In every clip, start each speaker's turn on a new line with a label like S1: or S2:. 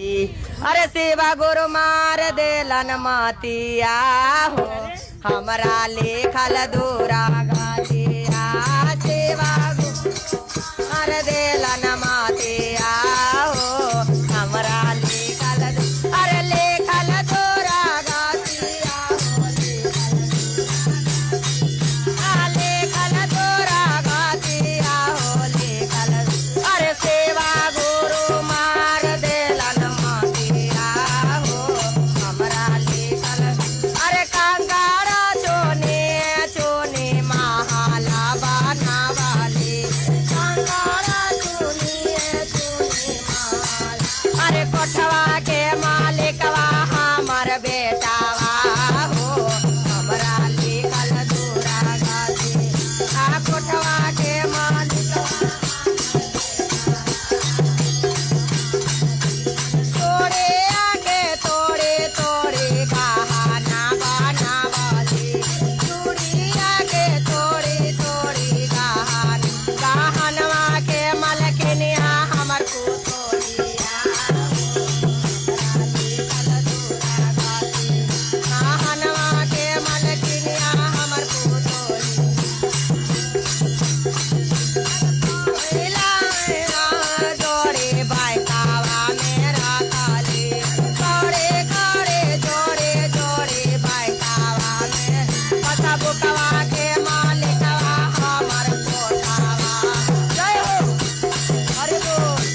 S1: अरे सेवा गुरु मार देलन मातिया हो हमरा लेखल दूरा गातिया सेवा गुरु मार देलन मातिया हो हमरा लेखल अरे लेखल दूरा गातिया हो लेखल दूरा गातिया हो लेखल अरे सेवा गुरु मार देलन मातिया हो हमरा लेखल अरे कंगारा चोने चोने महाला बना वाले कंगारा चोने चोने महाला अरे कोठवा के मालिकवा हमर बेटावा हो हमरा लेखल दूरा गाते आ कोठवा के मालिकवा तोड़े आगे तोड़े तोड़े गहना बना वाले चूड़ी आगे तोड़े तोड़े गहनवा के मलकिनिया हमर को तोड़िया गहनवा के मलकिनिया हमर को जोड़े बाइकावा मेरा काली जोड़े जोड़े जोड़े जोड़े बाइकावा में पता बुकवा के मालिकवा हमर कोठावा जय हो हरि बोल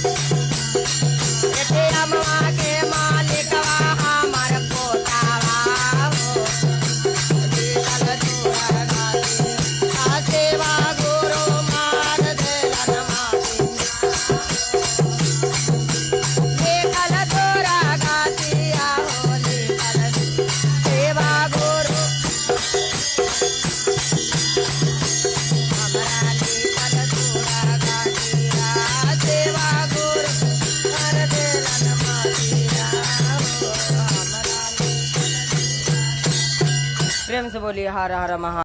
S1: एटीएमवा के मालिकवा हमर कोठावा हो लेखल दूरा गाते आ सेवा गुरु मार देलन मातिया लेखल दूरा गातिया हो लेखल सेवा गुरु हमरा लेखल दूरा गातिया सेवा गुरु कर देलन मातिया हो हमरा लेखल प्रेम से बोलिए हर हर महा